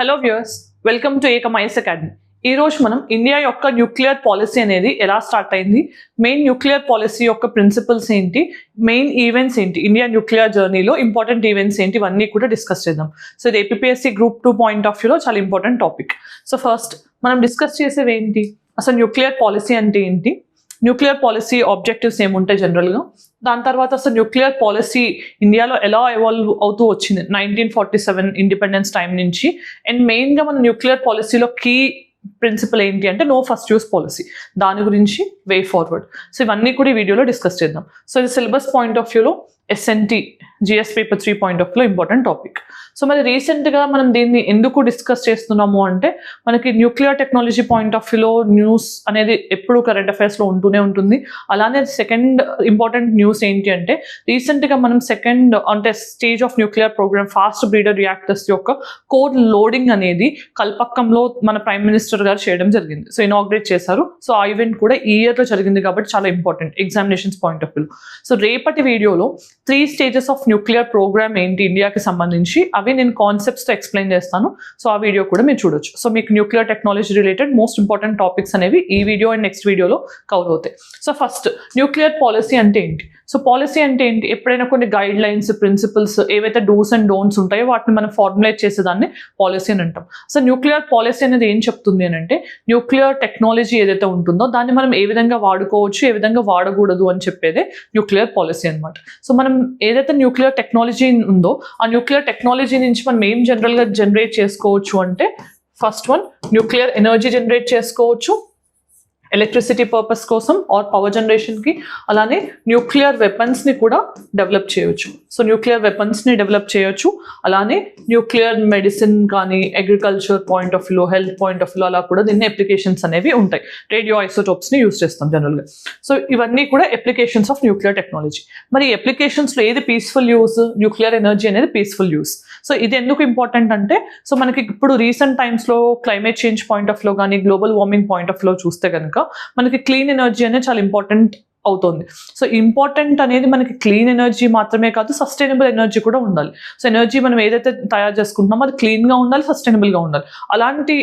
Hello viewers, welcome to ఏకమైస్ academy. ఈ రోజు మనం ఇండియా యొక్క న్యూక్లియర్ పాలసీ అనేది ఎలా స్టార్ట్ అయింది, మెయిన్ న్యూక్లియర్ పాలసీ యొక్క ప్రిన్సిపల్స్ ఏంటి, మెయిన్ ఈవెంట్స్ ఏంటి, ఇండియా న్యూక్లియర్ జర్నీలో ఇంపార్టెంట్ ఈవెంట్స్ ఏంటి, ఇవన్నీ కూడా డిస్కస్ చేద్దాం. సో ఇది ఏపీఎస్సీ గ్రూప్ 2 పాయింట్ ఆఫ్ వ్యూలో చాలా ఇంపార్టెంట్ టాపిక్. సో ఫస్ట్ మనం డిస్కస్ చేసేవి ఏంటి, అసలు న్యూక్లియర్ పాలసీ అంటే ఏంటి, న్యూక్లియర్ పాలసీ ఆబ్జెక్టివ్స్ ఏముంటాయి జనరల్గా, దాని తర్వాత అసలు న్యూక్లియర్ పాలసీ ఇండియాలో ఎలా ఎవాల్వ్ అవుతూ వచ్చింది 1947 ఇండిపెండెన్స్ టైం నుంచి, అండ్ మెయిన్గా మన న్యూక్లియర్ పాలసీలో కీ ప్రిన్సిపల్ ఏంటి అంటే నో ఫస్ట్ యూస్ పాలసీ, దాని గురించి వే ఫార్వర్డ్. సో ఇవన్నీ కూడా ఈ వీడియోలో డిస్కస్ చేద్దాం. సో ఇది సిలబస్ పాయింట్ ఆఫ్ వ్యూలో S and T GS paper 3 point of వ్యూలో ఇంపార్టెంట్ టాపిక్. సో మరి రీసెంట్గా మనం దీన్ని ఎందుకు డిస్కస్ చేస్తున్నాము అంటే మనకి న్యూక్లియర్ టెక్నాలజీ పాయింట్ ఆఫ్ వ్యూలో న్యూస్ అనేది ఎప్పుడు కరెంట్ అఫైర్స్లో ఉంటూనే ఉంటుంది. అలానే సెకండ్ ఇంపార్టెంట్ న్యూస్ ఏంటి అంటే రీసెంట్గా మనం సెకండ్ అంటే stage of nuclear programme fast breeder reactors యొక్క కోడ్ లోడింగ్ అనేది కల్పక్కంలో మన ప్రైమ్ మినిస్టర్ గారు చేయడం జరిగింది. సో ఇనాగ్రేట్ చేశారు. సో ఆ ఈవెంట్ కూడా ఈ ఇయర్లో జరిగింది కాబట్టి చాలా ఇంపార్టెంట్ ఎగ్జామినేషన్స్ పాయింట్ ఆఫ్ వ్యూలో. సో రేపటి వీడియోలో 3 స్టేజెస్ ఆఫ్ న్యూక్లియర్ ప్రోగ్రామ్ ఏంటి ఇండియాకి సంబంధించి అవి నేను కాన్సెప్ట్స్తో ఎక్స్ప్లెయిన్ చేస్తాను. సో ఆ వీడియో కూడా మీరు చూడొచ్చు. సో మీకు nuclear technology related most important topics అనేవి ఈ వీడియో అండ్ నెక్స్ట్ వీడియోలో కవర్ అవుతాయి. సో ఫస్ట్ న్యూక్లియర్ పాలసీ అంటే ఏంటి. సో పాలసీ అంటే ఏంటి, ఎప్పుడైనా కొన్ని గైడ్ లైన్స్, ప్రిన్సిపల్స్ ఏవైతే డూస్ అండ్ డోంట్స్ ఉంటాయో వాటిని మనం ఫార్ములేట్ చేసేదాన్ని పాలసీ అని అంటాం. సో న్యూక్లియర్ పాలసీ అనేది ఏం చెప్తుంది అని అంటే న్యూక్లియర్ టెక్నాలజీ ఏదైతే ఉంటుందో దాన్ని మనం ఏ విధంగా వాడుకోవచ్చు, ఏ విధంగా వాడకూడదు అని చెప్పేదే న్యూక్లియర్ పాలసీ అనమాట. సో మనం ఏదైతే న్యూక్లియర్ టెక్నాలజీ ఉందో ఆ న్యూక్లియర్ టెక్నాలజీ నుంచి మనం ఏం జనరల్గా జనరేట్ చేసుకోవచ్చు అంటే first one nuclear energy generate చేసుకోవచ్చు ఎలక్ట్రిసిటీ పర్పస్ కోసం ఆర్ పవర్ జనరేషన్కి. అలానే న్యూక్లియర్ వెపన్స్ని కూడా డెవలప్ చేయొచ్చు. సో న్యూక్లియర్ వెపన్స్ని డెవలప్ చేయొచ్చు. అలానే న్యూక్లియర్ మెడిసిన్ కానీ అగ్రికల్చర్ పాయింట్ ఆఫ్ వ్యూలో, హెల్త్ పాయింట్ ఆఫ్ వ్యూలో అలా కూడా దీన్ని అప్లికేషన్స్ అనేవి ఉంటాయి. రేడియో ఐసోటోప్స్ని యూస్ చేస్తాం జనరల్గా. సో ఇవన్నీ కూడా అప్లికేషన్స్ ఆఫ్ న్యూక్లియర్ టెక్నాలజీ. మరి ఈ అప్లికేషన్స్లో ఏది పీస్ఫుల్ యూస్, న్యూక్లియర్ ఎనర్జీ అనేది పీస్ఫుల్ యూస్. సో ఇది ఎందుకు ఇంపార్టెంట్ అంటే సో మనకి ఇప్పుడు రీసెంట్ టైమ్స్లో క్లైమేట్ చేంజ్ పాయింట్ ఆఫ్ వ్యూలో కానీ గ్లోబల్ వార్మింగ్ పాయింట్ ఆఫ్ వ్యూలో చూస్తే కనుక మనకి క్లీన్ ఎనర్జీ అనేది చాలా ఇంపార్టెంట్ అవుతుంది. సో ఇంపార్టెంట్ అనేది మనకి క్లీన్ ఎనర్జీ మాత్రమే కాదు, సస్టైనబుల్ ఎనర్జీ కూడా ఉండాలి. సో ఎనర్జీ మనం ఏదైతే తయారు చేసుకుంటున్నామో అది క్లీన్గా ఉండాలి, సస్టైనబుల్గా ఉండాలి. అలాంటి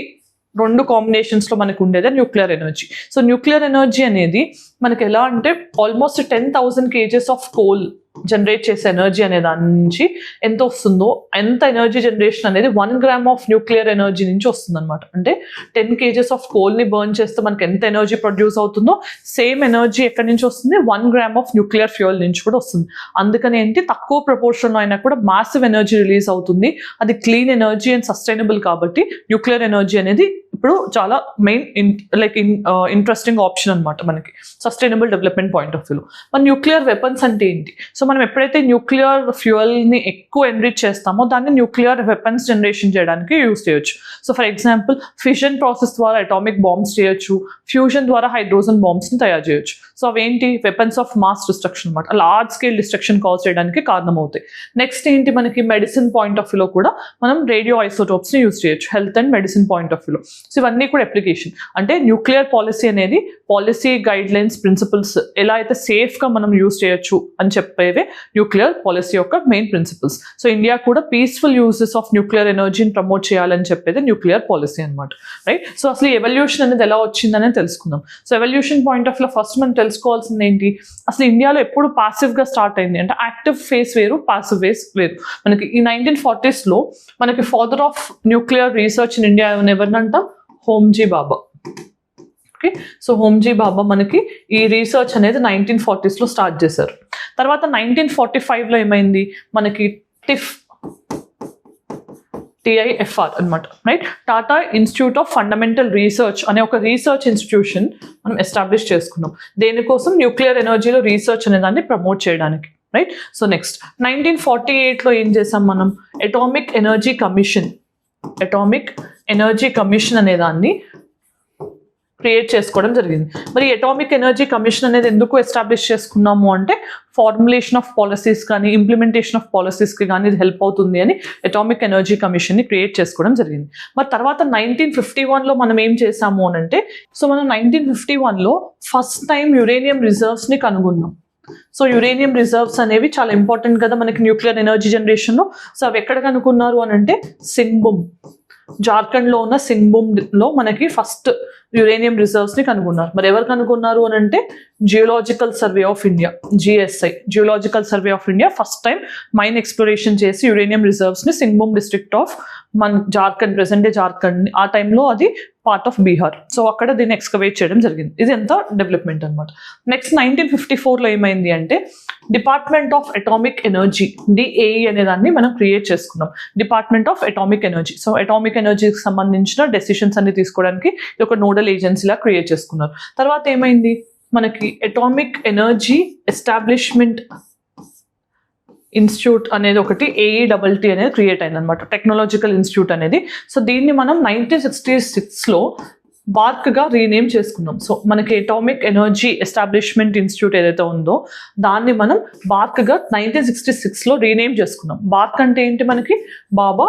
2 కాంబినేషన్స్లో మనకు ఉండేదే nuclear energy. So nuclear energy అనేది మనకి ఎలా అంటే almost 10,000 kgs of coal generate చేసే ఎనర్జీ అనే దాని నుంచి ఎంత వస్తుందో ఎంత ఎనర్జీ జనరేషన్ అనేది 1 గ్రామ్ ఆఫ్ న్యూక్లియర్ ఎనర్జీ నుంచి వస్తుంది అనమాట. అంటే 10 kgs ఆఫ్ కోల్ని బర్న్ చేస్తే మనకి ఎంత ఎనర్జీ ప్రొడ్యూస్ అవుతుందో సేమ్ ఎనర్జీ ఎక్కడి నుంచి వస్తుంది, 1 గ్రామ్ ఆఫ్ న్యూక్లియర్ ఫ్యూయల్ నుంచి కూడా వస్తుంది. అందుకని ఏంటి తక్కువ ప్రపోర్షన్లో అయినా కూడా మాసివ్ ఎనర్జీ రిలీజ్ అవుతుంది. అది క్లీన్ ఎనర్జీ అండ్ సస్టైనబుల్ కాబట్టి న్యూక్లియర్ ఎనర్జీ అనేది ఇప్పుడు చాలా మెయిన్ ఇంట్రెస్టింగ్ ఆప్షన్ అనమాట మనకి సస్టైనబుల్ డెవలప్మెంట్ పాయింట్ ఆఫ్ వ్యూలో. మరి న్యూక్లియర్ వెపన్స్ అంటే ఏంటి, సో మనం ఎప్పుడైతే న్యూక్లియర్ ఫ్యూయల్ని ఎక్కువ ఎన్రిచ్ చేస్తామో దాన్ని న్యూక్లియర్ వెపన్స్ జనరేషన్ చేయడానికి యూస్ చేయొచ్చు. So for example fission process ద్వారా అటామిక్ బాంబ్స్ చేయొచ్చు, ఫ్యూజన్ ద్వారా హైడ్రోజన్ బాంబ్స్ని తయారు చేయొచ్చు. సో అవేంటి వెపన్స్ ఆఫ్ మాస్ డిస్ట్రక్షన్ అనమాట, లార్జ్ స్కేల్ డిస్ట్రక్షన్ కాజ్ చేయడానికి కారణం అవుతాయి. నెక్స్ట్ ఏంటి మనకి మెడిసిన్ పాయింట్ ఆఫ్ వ్యూలో కూడా మనం రేడియో ఐసోటోప్స్ని యూస్ చేయొచ్చు health and medicine point of వ్యూలో. సో ఇవన్నీ కూడా అప్లికేషన్ అంటే న్యూక్లియర్ పాలసీ అనేది పాలసీ గైడ్ లైన్స్, ప్రిన్సిపల్స్ ఎలా అయితే సేఫ్గా మనం యూస్ చేయొచ్చు అని చెప్పేవే న్యూక్లియర్ పాలసీ యొక్క మెయిన్ ప్రిన్సిపల్స్. సో ఇండియా కూడా పీస్ఫుల్ యూజెస్ ఆఫ్ న్యూక్లియర్ ఎనర్జీని ప్రమోట్ చేయాలని చెప్పేది న్యూక్లియర్ పాలసీ అనమాట, రైట్. సో అసలు ఎవల్యూషన్ అనేది ఎలా వచ్చిందనే తెలుసుకుందాం. సో ఎవల్యూషన్ పాయింట్ ఆఫ్ వ్యూలో ఫస్ట్ మనం తెలుసుకోవాల్సింది ఏంటి, అసలు ఇండియాలో ఎప్పుడు పాసివ్గా స్టార్ట్ అయింది అంటే యాక్టివ్ ఫేస్ వేరు, పాసివ్ ఫేస్ వేరు. మనకి ఈ 1940sలో మనకి father of nuclear research in India ఎవరినంట, హోమ్జీ బాబా. ఓకే, సో హోమ్జీ బాబా మనకి ఈ రీసెర్చ్ అనేది 1940sలో స్టార్ట్ చేశారు. తర్వాత 1945లో ఏమైంది మనకి TIFR అనమాట, right, Tata institute of fundamental research అనే ఒక రీసెర్చ్ ఇన్స్టిట్యూషన్ మనం ఎస్టాబ్లిష్ చేసుకున్నాం. దేనికోసం, న్యూక్లియర్ ఎనర్జీలో రీసెర్చ్ అనే దాన్ని ప్రమోట్ చేయడానికి, రైట్. సో నెక్స్ట్ 1948లో ఏం చేసాం మనం, అటామిక్ ఎనర్జీ కమిషన్ అనే దాన్ని క్రియేట్ చేసుకోవడం జరిగింది. మరి అటామిక్ ఎనర్జీ కమిషన్ అనేది ఎందుకు ఎస్టాబ్లిష్ చేసుకున్నాము అంటే ఫార్ములేషన్ ఆఫ్ పాలసీస్ కానీ ఇంప్లిమెంటేషన్ ఆఫ్ పాలసీస్కి కానీ ఇది హెల్ప్ అవుతుంది అని అటామిక్ ఎనర్జీ కమిషన్ని క్రియేట్ చేసుకోవడం జరిగింది. మరి తర్వాత 1951లో మనం ఏం చేసాము అని అంటే సో మనం 1951లో ఫస్ట్ టైం యురేనియం రిజర్వ్స్ని కనుగొన్నాం. సో యురేనియం రిజర్వ్స్ అనేవి చాలా ఇంపార్టెంట్ కదా మనకి న్యూక్లియర్ ఎనర్జీ జనరేషన్లో. సో అవి ఎక్కడ కనుక్కున్నారు అని అంటే సింగ్బుమ్, జార్ఖండ్లో ఉన్న సింగ్భూమ్లో మనకి ఫస్ట్ యురేనియం రిజర్వ్స్ని కనుగొన్నారు. మరి ఎవరు కనుగొన్నారు అని అంటే Geological Survey of India, GSI, Geological Survey of India first time mine exploration చేసి యురేనియం రిజర్వ్స్ని సింగ్భూమ్ డిస్ట్రిక్ట్ ఆఫ్ మన జార్ఖండ్, ప్రెసెంట్ డే జార్ఖండ్, ఆ టైంలో అది పార్ట్ ఆఫ్ బీహార్. సో అక్కడ దీన్ని ఎక్స్కవేట్ చేయడం జరిగింది. ఇది ఎంత డెవలప్మెంట్ అనమాట. నెక్స్ట్ 1954లో ఏమైంది అంటే department of atomic energy, DAE అనే దాన్ని మనం క్రియేట్ చేసుకున్నాం, department of atomic energy. So atomic ఎనర్జీకి సంబంధించిన డెసిషన్స్ అన్ని తీసుకోవడానికి ఇది ఒక నోడల్ ఏజెన్సీలా క్రియేట్ చేసుకున్నారు. తర్వాత ఏమైంది, మనకి అటామిక్ ఎనర్జీ ఎస్టాబ్లిష్మెంట్ ఇన్స్టిట్యూట్ అనేది ఒకటి AETT అనేది క్రియేట్ అయింది అనమాట, టెక్నాలజికల్ ఇన్స్టిట్యూట్ అనేది. సో దీన్ని మనం 1966లో బార్క్గా రీనేమ్ చేసుకున్నాం. సో మనకి అటామిక్ ఎనర్జీ ఎస్టాబ్లిష్మెంట్ ఇన్స్టిట్యూట్ ఏదైతే ఉందో దాన్ని మనం బార్క్గా 1966లో రీనేమ్ చేసుకున్నాం. బార్క్ అంటే ఏంటి, మనకి బాబా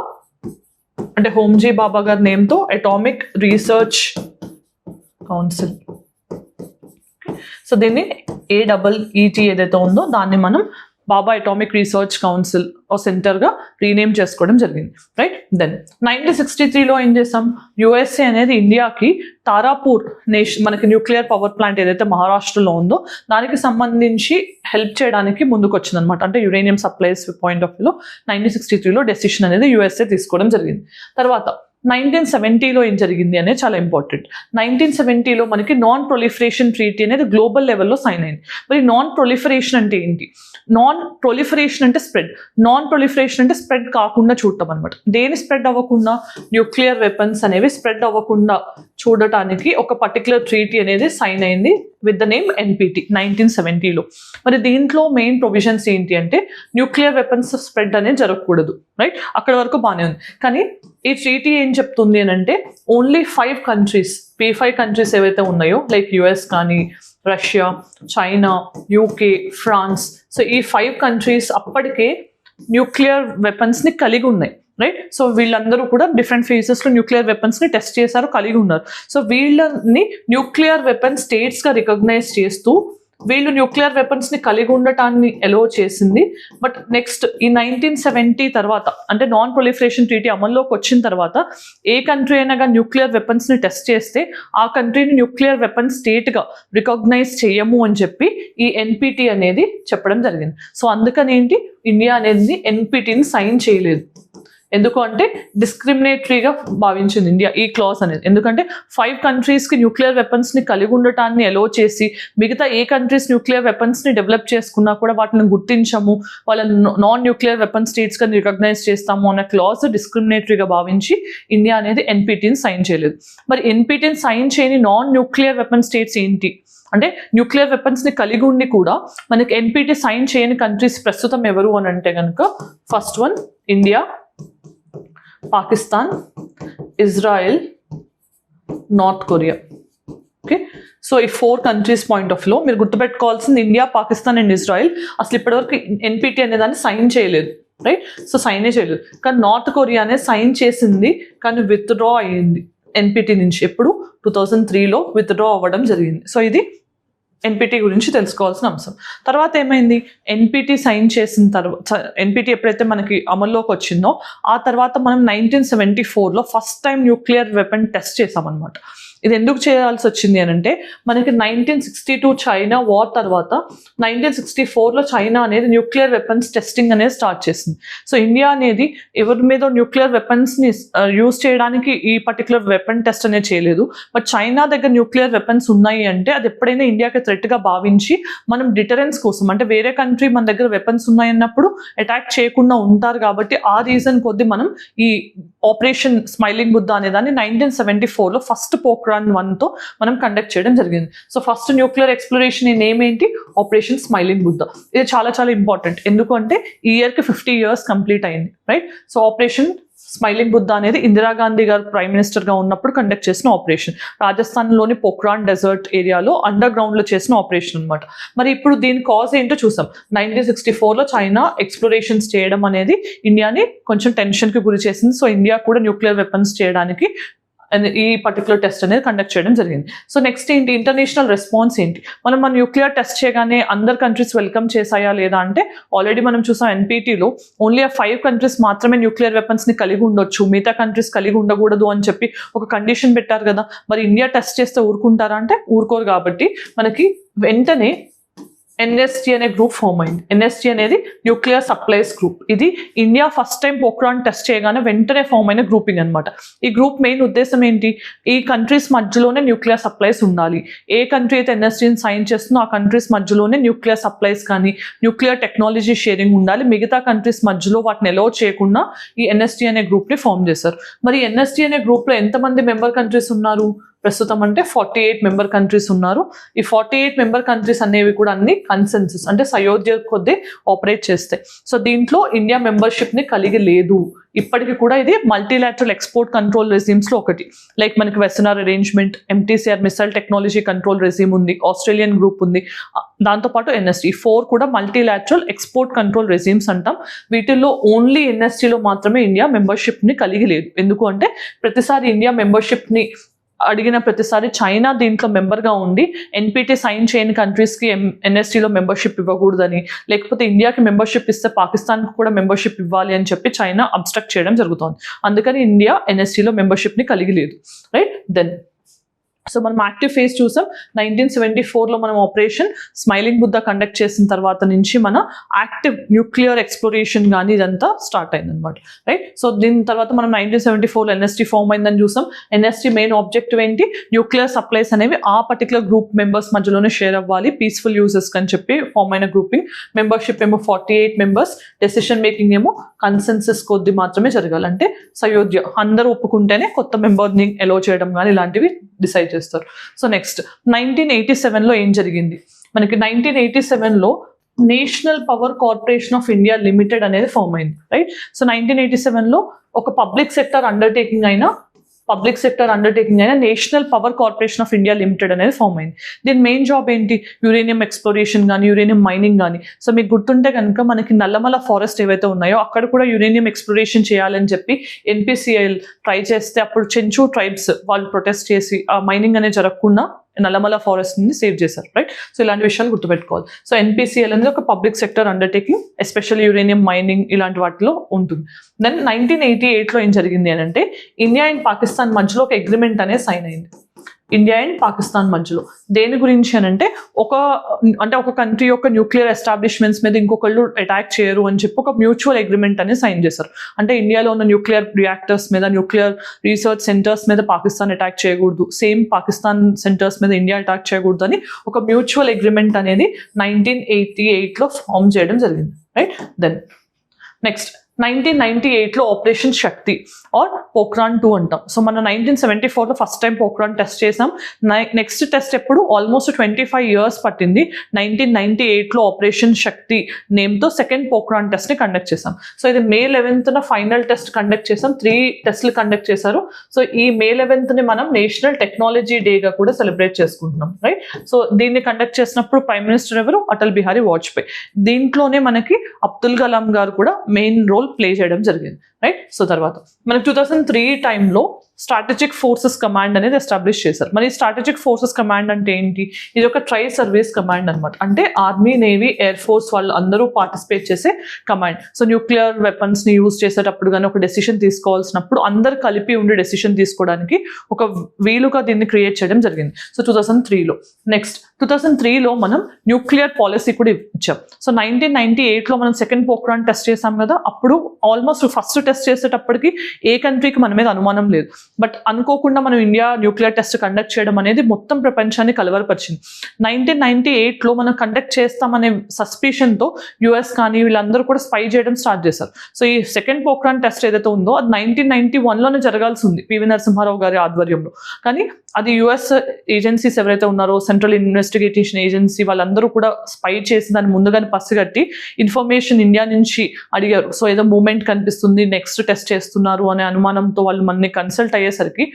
అంటే హోమ్జీ బాబా గారి నేమ్తో అటామిక్ రీసెర్చ్ కౌన్సిల్. సో దీన్ని AEET ఏదైతే ఉందో దాన్ని మనం బాబా అటామిక్ రీసెర్చ్ కౌన్సిల్ సెంటర్గా రీనేమ్ చేసుకోవడం జరిగింది, రైట్. దెన్ 1963లో ఏం చేసాం, USA అనేది ఇండియాకి తారాపూర్ మనకి న్యూక్లియర్ పవర్ ప్లాంట్ ఏదైతే మహారాష్ట్రలో ఉందో దానికి సంబంధించి హెల్ప్ చేయడానికి ముందుకు వచ్చిందనమాట. అంటే యురేనియం సప్లైస్ పాయింట్ ఆఫ్ వ్యూలో 1963లో డెసిషన్ అనేది USA తీసుకోవడం జరిగింది. తర్వాత 1970లో ఏం జరిగింది అనేది చాలా ఇంపార్టెంట్. 1970లో మనకి నాన్ ప్రొలిఫరేషన్ ట్రీటీ అనేది గ్లోబల్ లెవెల్లో సైన్ అయింది. మరి నాన్ ప్రొలిఫరేషన్ అంటే ఏంటి, నాన్ ప్రొలిఫరేషన్ అంటే స్ప్రెడ్, నాన్ ప్రొలిఫరేషన్ అంటే స్ప్రెడ్ కాకుండా చూడటం అనమాట. దేని స్ప్రెడ్ అవ్వకుండా, న్యూక్లియర్ వెపన్స్ అనేవి స్ప్రెడ్ అవ్వకుండా చూడటానికి ఒక పర్టికులర్ ట్రీటీ అనేది సైన్ అయింది విత్ ద నేమ్ NPT 1970లో. మరి దీంట్లో మెయిన్ ప్రొవిజన్స్ ఏంటి అంటే న్యూక్లియర్ వెపన్స్ స్ప్రెడ్ అనేది జరగకూడదు, రైట్. అక్కడ వరకు బాగానే ఉంది. కానీ ఈ ట్రీటీ ఏం చెప్తుంది అని అంటే ఓన్లీ 5 కంట్రీస్, P5 కంట్రీస్ ఏవైతే ఉన్నాయో లైక్ US కానీ, Russia, China, UK, France. So ఈ 5 కంట్రీస్ అప్పటికే న్యూక్లియర్ వెపన్స్ని కలిగి ఉన్నాయి, రైట్. సో వీళ్ళందరూ కూడా డిఫరెంట్ ఫేజెస్లో న్యూక్లియర్ వెపన్స్ని టెస్ట్ చేశారు, కలిగి ఉన్నారు. సో వీళ్ళని న్యూక్లియర్ వెపన్ స్టేట్స్గా రికగ్నైజ్ చేస్తూ వీళ్ళు న్యూక్లియర్ వెపన్స్ని కలిగి ఉండటాన్ని ఎలో చేసింది. బట్ నెక్స్ట్ ఈ 1970 తర్వాత అంటే నాన్ ప్రొలిఫరేషన్ ట్రీటీ అమల్లోకి వచ్చిన తర్వాత ఏ కంట్రీ అయినా కానీ న్యూక్లియర్ వెపన్స్ని టెస్ట్ చేస్తే ఆ కంట్రీని న్యూక్లియర్ వెపన్ స్టేట్గా రికగ్నైజ్ చేయము అని చెప్పి ఈ NPT అనేది చెప్పడం జరిగింది. సో అందుకని ఏంటి, ఇండియా అనేది NPTని సైన్ చేయలేదు. ఎందుకు అంటే డిస్క్రిమినేటరీగా భావించింది ఇండియా ఈ క్లాస్ అనేది. ఎందుకంటే 5 కంట్రీస్కి న్యూక్లియర్ వెపన్స్ని కలిగి ఉండటాన్ని ఎలో చేసి మిగతా ఏ కంట్రీస్ న్యూక్లియర్ వెపన్స్ని డెవలప్ చేసుకున్నా కూడా వాటిని గుర్తించము, వాళ్ళ నాన్ న్యూక్లియర్ వెపన్ స్టేట్స్గా రికగ్నైజ్ చేస్తాము అన్న క్లాస్ డిస్క్రిమినేటరీగా భావించి ఇండియా అనేది NPTని సైన్ చేయలేదు. మరి NPTని సైన్ చేయని నాన్ న్యూక్లియర్ వెపన్ స్టేట్స్ ఏంటి అంటే న్యూక్లియర్ వెపన్స్ని కలిగి ఉండి కూడా మనకి NPT సైన్ చేయని కంట్రీస్ ప్రస్తుతం ఎవరు అని అంటే కనుక first one India, Pakistan, Israel, north Korea. Okay, so ఈ 4 కంట్రీస్ పాయింట్ ఆఫ్ వ్యూలో మీరు గుర్తుపెట్టుకోవాల్సింది ఇండియా, పాకిస్తాన్ అండ్ ఇజ్రాయెల్ అసలు ఇప్పటివరకు NPT అనే దాన్ని సైన్ చేయలేదు, రైట్. సో సైనే చేయలేదు. కానీ నార్త్ కొరియా అనేది సైన్ చేసింది కానీ విత్డ్రా అయ్యింది NPT నుంచి. ఎప్పుడు 2003లో విత్డ్రా అవ్వడం జరిగింది. సో ఇది NPT గురించి తెలుసుకోవాల్సిన అంశం. తర్వాత ఏమైంది, NPT సైన్ చేసిన తర్వాత NPT ఎప్పుడైతే మనకి అమల్లోకి వచ్చిందో ఆ తర్వాత మనం 1974లో first time nuclear weapon test చేసామన్నమాట. ఇది ఎందుకు చేయాల్సి వచ్చింది అని అంటే మనకి 1962 చైనా వార్ తర్వాత 1964లో చైనా అనేది న్యూక్లియర్ వెపన్స్ టెస్టింగ్ అనేది స్టార్ట్ చేసింది. సో ఇండియా అనేది ఎవరి మీద న్యూక్లియర్ వెపన్స్ని యూజ్ చేయడానికి ఈ పర్టికులర్ వెపన్ టెస్ట్ అనేది చేయలేదు. బట్ చైనా దగ్గర న్యూక్లియర్ వెపన్స్ ఉన్నాయి అంటే అది ఎప్పుడైనా ఇండియాకి థ్రెట్గా భావించి మనం డిటరెన్స్ కోసం అంటే వేరే కంట్రీ మన దగ్గర వెపన్స్ ఉన్నాయన్నప్పుడు అటాక్ చేయకుండా ఉంటారు కాబట్టి ఆ రీజన్ కొద్ది మనం ఈ ఆపరేషన్ స్మైలింగ్ బుద్ధ అనే దాన్ని 1974లో ఫస్ట్ పోక్రాన్ 1తో మనం కండక్ట్ చేయడం జరిగింది. సో ఫస్ట్ న్యూక్లియర్ ఎక్స్ప్లోరేషన్ ఈ నేమ్ ఏంటి, ఆపరేషన్ స్మైలింగ్ బుద్ధ. ఇది చాలా చాలా ఇంపార్టెంట్ ఎందుకంటే ఈ ఇయర్కి 50 years కంప్లీట్ అయింది, right. So operation smiling Buddha అనేది ఇందిరాగాంధీ గారు ప్రైమ్ మినిస్టర్గా ఉన్నప్పుడు కండక్ట్ చేసిన ఆపరేషన్. రాజస్థాన్లోని పోఖ్రాన్ డెజర్ట్ ఏరియాలో అండర్ గ్రౌండ్లో చేసిన ఆపరేషన్ అనమాట. మరి ఇప్పుడు దీని కాజ్ ఏంటో చూసాం. 1964లో చైనా ఎక్స్ప్లోరేషన్స్ చేయడం అనేది ఇండియాని కొంచెం టెన్షన్కి గురి చేసింది. సో ఇండియా కూడా న్యూక్లియర్ వెపన్స్ చేయడానికి ఈ పర్టికులర్ టెస్ట్ అనేది కండక్ట్ చేయడం జరిగింది. సో నెక్స్ట్ ఏంటి, ఇంటర్నేషనల్ రెస్పాన్స్ ఏంటి, మనం మన న్యూక్లియర్ టెస్ట్ చేయగానే అందర్ కంట్రీస్ వెల్కమ్ చేసాయా లేదా అంటే ఆల్రెడీ మనం చూసాం ఎన్పిటిలో ఓన్లీ 5 కంట్రీస్ మాత్రమే న్యూక్లియర్ వెపన్స్ ని కలిగి ఉండొచ్చు, మిగతా కంట్రీస్ కలిగి ఉండకూడదు అని చెప్పి ఒక కండిషన్ పెట్టారు కదా. మరి ఇండియా టెస్ట్ చేస్తే ఊరుకుంటారా అంటే ఊరుకోరు. కాబట్టి మనకి వెంటనే ఎన్ఎస్టీ అనే గ్రూప్ ఫామ్ అయింది. ఎన్ఎస్టీ అనేది న్యూక్లియర్ సప్లైస్ గ్రూప్. ఇది India first time Pokhran test చేయగానే వెంటనే ఫామ్ అయిన గ్రూపింగ్ అనమాట. ఈ గ్రూప్ మెయిన్ ఉద్దేశం ఏంటి, ఈ కంట్రీస్ మధ్యలోనే న్యూక్లియర్ సప్లైస్ ఉండాలి. ఏ కంట్రీ అయితే ఎన్ఎస్టీని సైన్ చేస్తుందో ఆ కంట్రీస్ మధ్యలోనే న్యూక్లియర్ సప్లైస్ కానీ న్యూక్లియర్ టెక్నాలజీ షేరింగ్ ఉండాలి. మిగతా కంట్రీస్ మధ్యలో వాటిని అలౌ చేయకుండా ఈ ఎన్ఎస్టీ అనే గ్రూప్ని ఫామ్ చేశారు. మరి ఎన్ఎస్టీ అనే గ్రూప్లో ఎంతమంది మెంబర్ కంట్రీస్ ఉన్నారు ప్రస్తుతం అంటే 48 మెంబర్ కంట్రీస్ ఉన్నారు. ఈ 48 మెంబర్ కంట్రీస్ అనేవి కూడా అన్ని కన్సెన్సస్ అంటే సయోధ్య కొద్దీ ఆపరేట్ చేస్తాయి. సో దీంట్లో ఇండియా మెంబర్షిప్ ని కలిగి లేదు ఇప్పటికి కూడా. ఇది మల్టీలాటరల్ ఎక్స్పోర్ట్ కంట్రోల్ రెజీమ్స్ లో ఒకటి. లైక్ మనకి western arrangement, MTCR missile technology control regime ఉంది, ఆస్ట్రేలియన్ గ్రూప్ ఉంది, దాంతోపాటు ఎన్ఎస్టీ. 4 కూడా మల్టీలాటరల్ ఎక్స్పోర్ట్ కంట్రోల్ రెజీమ్స్ అంటాం. వీటిల్లో ఓన్లీ ఎన్ఎస్టీలో మాత్రమే ఇండియా మెంబర్షిప్ ని కలిగి లేదు. ఎందుకు అంటే ప్రతిసారి ఇండియా మెంబర్షిప్ ని అడిగిన ప్రతిసారి చైనా దీంట్లో మెంబర్గా ఉండి ఎన్పిటి సైన్ చేయని కంట్రీస్కి ఎన్ఎస్టీలో మెంబర్షిప్ ఇవ్వకూడదని, లేకపోతే ఇండియాకి మెంబర్షిప్ ఇస్తే పాకిస్తాన్కి కూడా మెంబర్షిప్ ఇవ్వాలి అని చెప్పి చైనా అబ్స్ట్రక్ట్ చేయడం జరుగుతుంది. అందుకని ఇండియా ఎన్ఎస్టీలో మెంబర్షిప్ని కలిగి లేదు. రైట్. దెన్ సో మనం యాక్టివ్ ఫేజ్ చూసాం. 1974లో మనం ఆపరేషన్ స్మైలింగ్ బుద్ధ కండక్ట్ చేసిన తర్వాత నుంచి మన యాక్టివ్ న్యూక్లియర్ ఎక్స్ప్లోరేషన్ కానీ ఇదంతా స్టార్ట్ అయింది అనమాట. రైట్. సో దీని తర్వాత మనం 1974లో ఎన్ఎస్టీ ఫామ్ అయిందని చూసాం. ఎన్ఎస్టీ మెయిన్ ఆబ్జెక్టివ్ ఏంటి, న్యూక్లియర్ సప్లైస్ అనేవి ఆ పర్టికులర్ గ్రూప్ మెంబర్స్ మధ్యలోనే షేర్ అవ్వాలి, పీస్ఫుల్ యూజెస్ అని చెప్పి ఫామ్ అయిన గ్రూపింగ్. మెంబర్షిప్ ఏమో 48 మెంబర్స్, డెసిషన్ మేకింగ్ ఏమో కన్సెన్సస్ కొద్ది మాత్రమే జరగాలి. అంటే సయోధ్య అందరూ ఒప్పుకుంటేనే కొత్త మెంబర్ని అలో చేయడం కానీ ఇలాంటివి డిసైడ్ చేస్తారు. సో నెక్స్ట్ 1987లో ఏం జరిగింది, మనకి 1987లో national power corporation of India limited అనేది ఫామ్ అయింది. రైట్. సో 1987లో ఒక పబ్లిక్ సెక్టర్ అండర్టేకింగ్ అయిన national power corporation of India limited అనేది ఫామ్ అయింది. దీని మెయిన్ జాబ్ ఏంటి, యురేనియం ఎక్స్ప్లోరేషన్ కానీ యురేనియం మైనింగ్ కానీ. సో మీకు గుర్తుంటే కనుక మనకి నల్లమల ఫారెస్ట్ ఏవైతే ఉన్నాయో అక్కడ కూడా యురేనియం ఎక్స్ప్లోరేషన్ చేయాలని చెప్పి ఎన్పిసిఐఎల్ ట్రై చేస్తే అప్పుడు చెంచు ట్రైబ్స్ వాళ్ళు ప్రొటెస్ట్ చేసి ఆ మైనింగ్ అనేది జరగకుండా నల్లమల ఫారెస్ట్ ని సేవ్ చేశారు. రైట్. సో ఇలాంటి విషయాలు గుర్తుపెట్టుకోవాలి. సో ఎన్పిసిఎల్ అనేది ఒక public sector undertaking, especially uranium mining ఇలాంటి వాటిలో ఉంటుంది. దెన్ 1988లో ఏం జరిగింది అని అంటే ఇండియా అండ్ పాకిస్తాన్ మధ్యలో ఒక అగ్రిమెంట్ అనేది సైన్ అయింది. ఇండియా అండ్ పాకిస్తాన్ మధ్యలో దేని గురించి అని అంటే ఒక కంట్రీ యొక్క న్యూక్లియర్ ఎస్టాబ్లిష్మెంట్స్ మీద ఇంకొకళ్ళు అటాక్ చేయరు అని చెప్పి ఒక మ్యూచువల్ అగ్రిమెంట్ అనేది సైన్ చేశారు. అంటే ఇండియాలో ఉన్న న్యూక్లియర్ రియాక్టర్స్ మీద, న్యూక్లియర్ రీసెర్చ్ సెంటర్స్ మీద పాకిస్తాన్ అటాక్ చేయకూడదు, సేమ్ పాకిస్తాన్ సెంటర్స్ మీద ఇండియా అటాక్ చేయకూడదు అని ఒక మ్యూచువల్ అగ్రిమెంట్ అనేది 1988లో ఫామ్ చేయడం జరిగింది. రైట్. దెన్ నెక్స్ట్ 1998లో ఆపరేషన్ శక్తి ఆర్ పోఖ్రాన్ 2 అంటాం. సో మనం 1974లో ఫస్ట్ టైం పోఖ్రాన్ టెస్ట్ చేసాం. నెక్స్ట్ టెస్ట్ ఎప్పుడు ఆల్మోస్ట్ 25 years పట్టింది. 1998లో ఆపరేషన్ శక్తి నేమ్తో సెకండ్ పోఖ్రాన్ టెస్ట్ని కండక్ట్ చేసాం. సో ఇది May 11th final test conduct చేసాం. 3 టెస్ట్లు కండక్ట్ చేశారు. సో ఈ May 11th మనం నేషనల్ టెక్నాలజీ డేగా కూడా సెలబ్రేట్ చేసుకుంటున్నాం. రైట్. సో దీన్ని కండక్ట్ చేసినప్పుడు ప్రైమ్ మినిస్టర్ ఎవరు, అటల్ బిహారీ వాజ్పేయి. దీంట్లోనే మనకి అబ్దుల్ కలాం గారు కూడా మెయిన్ రోల్ ప్లే చేయడం జరిగింది. రైట్. సో తర్వాత మనకి 2003 టైంలో స్ట్రాటజిక్ ఫోర్సెస్ కమాండ్ అనేది ఎస్టాబ్లిష్ చేశారు. మరి స్ట్రాటజిక్ ఫోర్సెస్ కమాండ్ అంటే ఏంటి, ఇది ఒక ట్రై సర్వీస్ కమాండ్ అనమాట. అంటే ఆర్మీ, నేవీ, ఎయిర్ ఫోర్స్ వాళ్ళు అందరూ పార్టిసిపేట్ చేసే కమాండ్. సో న్యూక్లియర్ వెపన్స్ ని యూజ్ చేసేటప్పుడు కానీ ఒక డెసిషన్ తీసుకోవాల్సినప్పుడు అందరు కలిపి ఉండి డెసిషన్ తీసుకోవడానికి ఒక వీలుగా దీన్ని క్రియేట్ చేయడం జరిగింది. సో 2003లో. నెక్స్ట్ 2003లో మనం న్యూక్లియర్ పాలసీ కూడా ఇచ్చాం. సో 1998లో మనం సెకండ్ పోఖ్రాన్ టెస్ట్ చేసాం కదా, అప్పుడు ఆల్మోస్ట్ ఫస్ట్ టెస్ట్ చేసేటప్పటికి ఏ కంట్రీకి మన మీద అనుమానం లేదు. బట్ అనుకోకుండా మనం ఇండియా న్యూక్లియర్ టెస్ట్ కండక్ట్ చేయడం అనేది మొత్తం ప్రపంచాన్ని కలవరపరిచింది. 1998లో మనం కండక్ట్ చేస్తామనే సస్పిషన్తో యుఎస్ కానీ వీళ్ళందరూ కూడా స్పై చేయడం స్టార్ట్ చేశారు. సో ఈ సెకండ్ పోఖ్రాన్ టెస్ట్ ఏదైతే ఉందో అది 1991లోనే జరగాల్సి ఉంది పివి నరసింహారావు గారి ఆధ్వర్యంలో. కానీ అది యుఎస్ ఏజెన్సీస్ ఎవరైతే ఉన్నారో, సెంట్రల్ ఇన్వెస్టిగేషన్ ఏజెన్సీ, వాళ్ళందరూ కూడా స్పై చేసి దాన్ని ముందుగానే పసిగట్టి ఇన్ఫర్మేషన్ ఇండియా నుంచి అడిగారు. సో ఏదో మూమెంట్ కనిపిస్తుంది, నెక్స్ట్ టెస్ట్ చేస్తున్నారు అనే అనుమానంతో వాళ్ళు మనని కన్సల్ట్ అయ్యేసరికి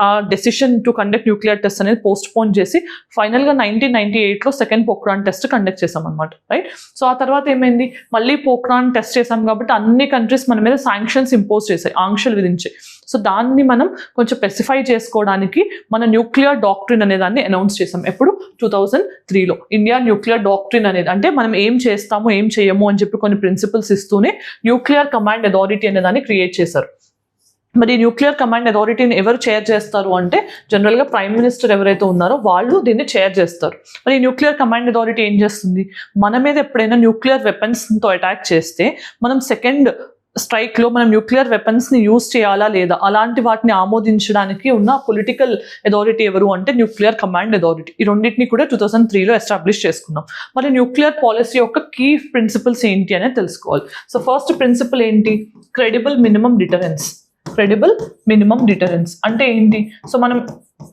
ఆ decision to conduct nuclear test అనేది పోస్ట్ పోన్ చేసి ఫైనల్గా 1998లో సెకండ్ పోఖ్రాన్ టెస్ట్ కండక్ట్ చేసాం అనమాట, రైట్. సో ఆ తర్వాత ఏమైంది, మళ్ళీ పోఖ్రాన్ టెస్ట్ చేసాం కాబట్టి అన్ని కంట్రీస్ మన మీద శాంక్షన్స్ ఇంపోజ్ చేశాయి, ఆంక్షలు విధించాయి. సో దాన్ని మనం కొంచెం స్పెసిఫై చేసుకోవడానికి మన న్యూక్లియర్ డాక్ట్రిన్ అనే దాన్ని అనౌన్స్ చేసాం. ఎప్పుడు 2003లో ఇండియా న్యూక్లియర్ డాక్ట్రిన్ అనేది, అంటే మనం ఏం చేస్తాము ఏం చేయము అని చెప్పి కొన్ని ప్రిన్సిపల్స్ ఇస్తూనే న్యూక్లియర్ కమాండ్ అథారిటీ అనే దాన్ని క్రియేట్ చేశారు. మరి న్యూక్లియర్ కమాండ్ అథారిటీని ఎవరు చైర్ చేస్తారు అంటే జనరల్గా ప్రైమ్ మినిస్టర్ ఎవరైతే ఉన్నారో వాళ్ళు దీన్ని చైర్ చేస్తారు. మరి న్యూక్లియర్ కమాండ్ అథారిటీ ఏం చేస్తుంది, మన మీద ఎప్పుడైనా న్యూక్లియర్ వెపన్స్తో అటాక్ చేస్తే మనం సెకండ్ స్ట్రైక్లో మనం న్యూక్లియర్ వెపన్స్ని యూజ్ చేయాలా లేదా, అలాంటి వాటిని ఆమోదించడానికి ఉన్న పొలిటికల్ అథారిటీ ఎవరు అంటే న్యూక్లియర్ కమాండ్ అథారిటీ. ఈ రెండింటిని కూడా 2003లో ఎస్టాబ్లిష్ చేసుకున్నాం. మరి న్యూక్లియర్ పాలసీ యొక్క కీ ప్రిన్సిపల్స్ ఏంటి అనేది తెలుసుకోవాలి. సో ఫస్ట్ ప్రిన్సిపల్ ఏంటి, credible minimum deterrence. Credible minimum deterrence అంటే ఏంటి, సో మనం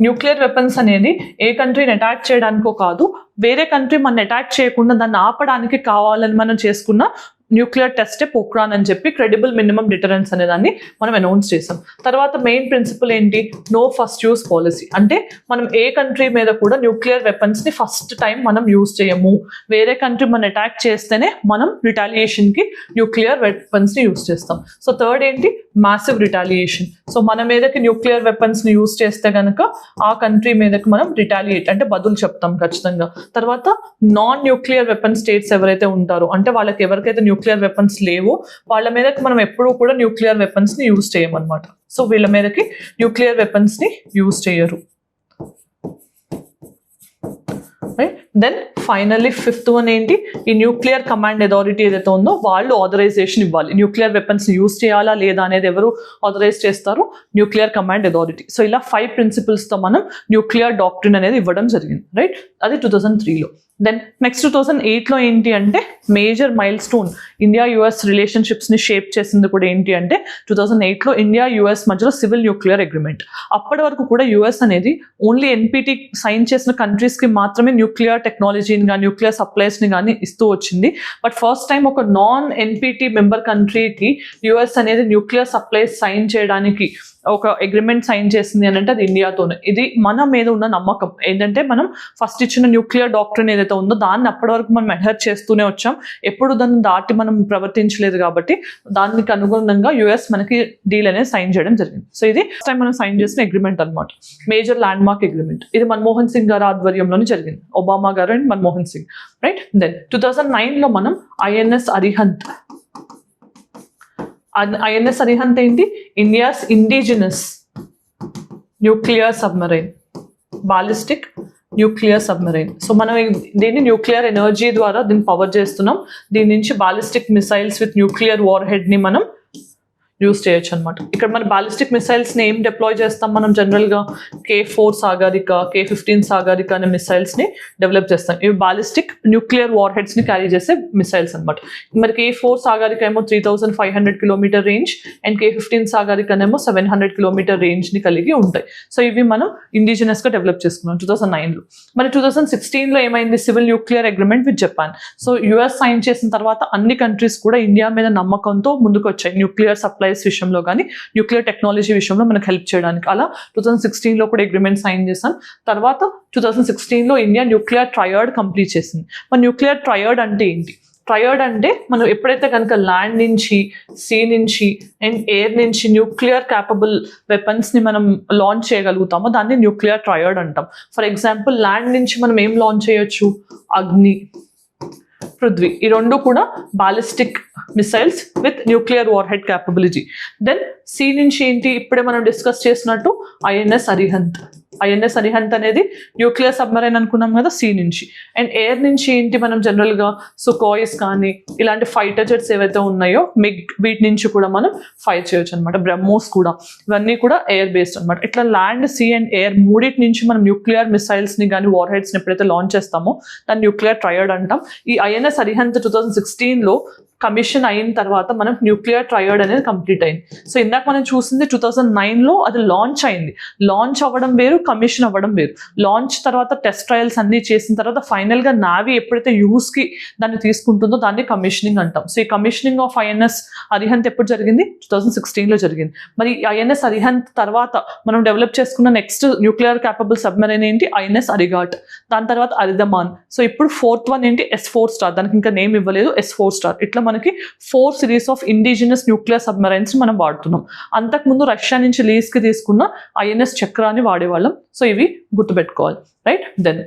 న్యూక్లియర్ వెపన్స్ అనేది ఏ కంట్రీని అటాక్ చేయడానికో కాదు, వేరే కంట్రీ మన అటాక్ చేయకుండా దాన్ని ఆపడానికి కావాలని మనం చేసుకున్న న్యూక్లియర్ టెస్టే పోఖ్రాన్ అని చెప్పి క్రెడిబుల్ మినిమం డిటరెన్స్ అనే దాన్ని మనం అనౌన్స్ చేసాం. తర్వాత మెయిన్ ప్రిన్సిపల్ ఏంటి, నో ఫస్ట్ యూస్ పాలసీ. అంటే మనం ఏ కంట్రీ మీద కూడా న్యూక్లియర్ వెపన్స్ని ఫస్ట్ టైం మనం యూజ్ చేయము, వేరే కంట్రీ మన అటాక్ చేస్తేనే మనం రిటాలియేషన్కి న్యూక్లియర్ వెపన్స్ని యూజ్ చేస్తాం. సో థర్డ్ ఏంటి, మాసివ్ రిటాలియేషన్. సో మన మీదకి న్యూక్లియర్ వెపన్స్ని యూజ్ చేస్తే కనుక ఆ కంట్రీ మీదకి మనం రిటాలియేట్ అంటే బదులు చెప్తాం ఖచ్చితంగా. తర్వాత నాన్ న్యూక్లియర్ వెపన్ స్టేట్స్ ఎవరైతే ఉంటారో, అంటే వాళ్ళకి ఎవరికైతే న్యూక్లియర్ వెపన్స్ లేవో వాళ్ళ మీదకి మనం ఎప్పుడూ కూడా న్యూక్లియర్ వెపన్స్ని యూజ్ చేయమన్నమాట. సో వీళ్ళ మీదకి న్యూక్లియర్ వెపన్స్ని యూజ్ చేయరు. దెన్ ఫైనల్లీ ఫిఫ్త్ వన్ ఏంటి, ఈ న్యూక్లియర్ కమాండ్ అథారిటీ ఏదైతే ఉందో వాళ్ళు ఆథరైజేషన్ ఇవ్వాలి. న్యూక్లియర్ వెపన్స్ యూజ్ చేయాలా లేదా అనేది ఎవరు ఆథరైజ్ చేస్తారు, న్యూక్లియర్ కమాండ్ అథారిటీ. సో ఇలా 5 ప్రిన్సిపల్స్తో మనం న్యూక్లియర్ డాక్ట్రిన్ అనేది ఇవ్వడం జరిగింది, రైట్. అది 2003లో. దెన్ నెక్స్ట్ 2008లో ఏంటి అంటే major milestone, India US రిలేషన్షిప్స్ని షేప్ చేసింది కూడా ఏంటి అంటే 2008లో ఇండియా యుఎస్ మధ్యలో సివిల్ న్యూక్లియర్ అగ్రిమెంట్. అప్పటి వరకు కూడా యుఎస్ అనేది ఓన్లీ ఎన్పిటి సైన్ చేసిన కంట్రీస్కి మాత్రమే న్యూక్లియర్ టెక్నాలజీని కానీ న్యూక్లియర్ సప్లైస్ని కానీ ఇస్తూ వచ్చింది. బట్ ఫస్ట్ టైం ఒక నాన్ ఎన్పిటి మెంబర్ కంట్రీకి యుఎస్ అనేది న్యూక్లియర్ సప్లైస్ సైన్ చేయడానికి ఒక అగ్రిమెంట్ సైన్ చేసింది అని అంటే అది ఇండియాతోనే. ఇది మన మీద ఉన్న నమ్మకం ఏంటంటే మనం ఫస్ట్ ఇచ్చిన న్యూక్లియర్ డాక్ట్రిన్ ఏదైతే ఉందో దాన్ని అప్పటి వరకు మనం అడ్హర్ చేస్తూనే వచ్చాం, ఎప్పుడు దాన్ని దాటి మనం ప్రవర్తించలేదు కాబట్టి దానికి అనుగుణంగా యుఎస్ మనకి డీల్ అనేది సైన్ చేయడం జరిగింది. సో ఇది ఫస్ట్ టైం మనం సైన్ చేసిన అగ్రిమెంట్ అనమాట, మేజర్ ల్యాండ్ మార్క్ అగ్రిమెంట్. ఇది మన్మోహన్ సింగ్ గారి ఆధ్వర్యంలోనే జరిగింది, Obama garu and Manmohan Singh, right. Then 2009లో మనం ఐఎన్ఎస్ అరిహంత్. ఐఎన్ఎస్ అరిహంత్ ఏంటి, India's indigenous nuclear submarine, ballistic nuclear submarine. So మనం దీన్ని న్యూక్లియర్ ఎనర్జీ ద్వారా దీన్ని పవర్ చేస్తున్నాం. దీని నుంచి ballistic missiles with nuclear war హెడ్ని మనం యూజ్ చేయొచ్చు అనమాట. ఇక్కడ మన బాలిస్టిక్ మిసైల్స్ని ఏం డిప్లాయ్ చేస్తాం మనం జనరల్గా, K4 సాగరిక, K15 సాగరిక అనే మిసైల్స్ని డెవలప్ చేస్తాం. ఇవి బాలిస్టిక్ న్యూక్లియర్ వార్ హెడ్స్ని క్యారీ చేసే మిసైల్స్ అనమాట. మరి K4 సాగరిక ఏమో 3500 kilometre range and K15 Sagarika ఏమో 700 కిలోమీటర్ రేంజ్ని కలిగి ఉంటాయి. సో ఇవి మనం ఇండిజినస్గా డెవలప్ చేసుకున్నాం 2009లో. మరి 2016లో ఏమైంది, civil nuclear agreement with Japan. So US sign చేసిన తర్వాత అన్ని కంట్రీస్ కూడా ఇండియా మీద నమ్మకంతో ముందుకు వచ్చాయి న్యూక్లియర్ సప్లై విషయంలో కానీ న్యూక్లియర్ టెక్నాలజీ విషయంలో మనకు హెల్ప్ చేయడానికి. అలా 2016లో కూడా అగ్రిమెంట్ సైన్ చేశాం. తర్వాత 2016లో ఇండియా న్యూక్లియర్ ట్రయడ్ కంప్లీట్ చేసింది. మరి న్యూక్లియర్ ట్రయడ్ అంటే ఏంటి, ట్రయడ్ అంటే మనం ఎప్పుడైతే కనుక ల్యాండ్ నుంచి, సీ నుంచి అండ్ ఎయిర్ నుంచి న్యూక్లియర్ క్యాపబుల్ వెపన్స్ని మనం లాంచ్ చేయగలుగుతామో దాన్ని న్యూక్లియర్ ట్రయడ్ అంటాం. ఫర్ ఎగ్జాంపుల్ ల్యాండ్ నుంచి మనం ఏం లాంచ్ చేయొచ్చు, అగ్ని, పృథ్వీ, ఈ రెండు కూడా ballistic missiles with nuclear warhead capability. Then sea నుంచి ఏంటి, ఇప్పుడే మనం డిస్కస్ చేసినట్టు ఐఎన్ఎస్ అరిహంత్. ఐఎన్ఎస్ అరిహంత్ అనేది న్యూక్లియర్ సబ్మరైన్ అనుకున్నాం కదా, సీ నుంచి. అండ్ ఎయిర్ నుంచి ఏంటి, మనం జనరల్గా సుకోయిస్ కానీ ఇలాంటి ఫైటర్ జెట్స్ ఏవైతే ఉన్నాయో మిగ్, వీటి నుంచి కూడా మనం ఫైర్ చేయొచ్చు అనమాట. బ్రహ్మోస్ కూడా, ఇవన్నీ కూడా ఎయిర్ బేస్డ్ అనమాట. ఇట్లా ల్యాండ్, సీ అండ్ ఎయిర్ మూడింటి నుంచి మనం న్యూక్లియర్ మిసైల్స్ని కానీ వార్ హెడ్స్ని ఎప్పుడైతే లాంచ్ చేస్తామో దాన్ని న్యూక్లియర్ ట్రయడ్ అంటాం. ఈ ఐఎన్ఎస్ అరిహంత్ 2016లో కమిషన్ అయిన తర్వాత మనం న్యూక్లియర్ ట్రయడ్ అనేది కంప్లీట్ అయింది. సో ఇందాక మనం చూసింది 2009లో అది లాంచ్ అయింది. లాంచ్ అవ్వడం వేరు, కమిషన్ అవ్వడం వేరు. లాంచ్ తర్వాత టెస్ట్ ట్రయల్స్ అన్ని చేసిన తర్వాత ఫైనల్గా నావీ ఎప్పుడైతే యూస్కి దాన్ని తీసుకుంటుందో దాన్ని కమిషనింగ్ అంటాం. సో ఈ కమిషనింగ్ ఆఫ్ ఐఎన్ఎస్ అరిహంత్ ఎప్పుడు జరిగింది? 2016లో జరిగింది. మరి ఐఎన్ఎస్ అరిహంత్ తర్వాత మనం డెవలప్ చేసుకున్న నెక్స్ట్ న్యూక్లియర్ క్యాపబుల్ సబ్మెరైన్ ఏంటి? ఐఎన్ఎస్ అరిగాట్. దాని తర్వాత అరిదమాన్. సో ఇప్పుడు 4th వన్ ఏంటి? S4 star. దానికి ఇంకా నేమ్ ఇవ్వలేదు, S4 స్టార్. ఇట్లా మనకి 4 series of indigenous nuclear submarines మనం వాడుతున్నాం. అంతకుముందు రష్యా నుంచి లీజ్కి తీసుకున్న ఐఎన్ఎస్ చక్రాన్ని వాడేవాళ్ళం. సో ఇవి గుర్తుపెట్టుకోవాలి, రైట్? దెన్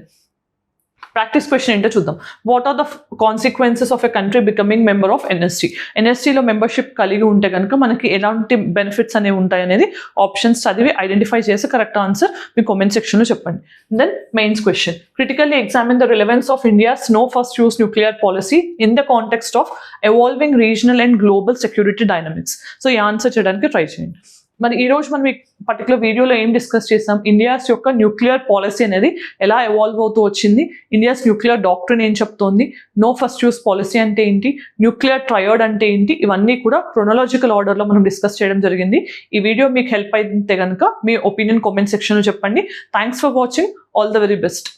ప్రాక్టీస్ క్వశ్చన్ ఏంటో చూద్దాం. What are the consequences of a country becoming member of NST? ఎన్ఎస్టీలో మెంబర్షిప్ కలిగి ఉంటే కనుక మనకి ఎలాంటి బెనిఫిట్స్ అనేవి ఉంటాయి అనేది ఆప్షన్స్ చదివి ఐడెంటిఫై చేసి కరెక్ట్ ఆన్సర్ మీ కామెంట్ సెక్షన్లో చెప్పండి. Then mains question, critically examine the relevance of India's no first use nuclear policy in the context of evolving regional and global security dynamics. So ఈ answer చేయడానికి try చేయండి. మరి ఈరోజు మనం ఈ పర్టికులర్ వీడియోలో ఏం డిస్కస్ చేస్తాం? ఇండియాస్ యొక్క న్యూక్లియర్ పాలసీ అనేది ఎలా ఎవాల్వ్ అవుతూ వచ్చింది, ఇండియాస్ న్యూక్లియర్ డాక్ట్రిన్ ఏం చెప్తోంది, నో ఫస్ట్ యూస్ పాలసీ అంటే ఏంటి, న్యూక్లియర్ ట్రయడ్ అంటే ఏంటి, ఇవన్నీ కూడా క్రొనాలజికల్ ఆర్డర్లో మనం డిస్కస్ చేయడం జరిగింది. ఈ వీడియో మీకు హెల్ప్ అయితే కనుక మీ ఒపీనియన్ కామెంట్ సెక్షన్లో చెప్పండి. Thanks for watching. All the very best.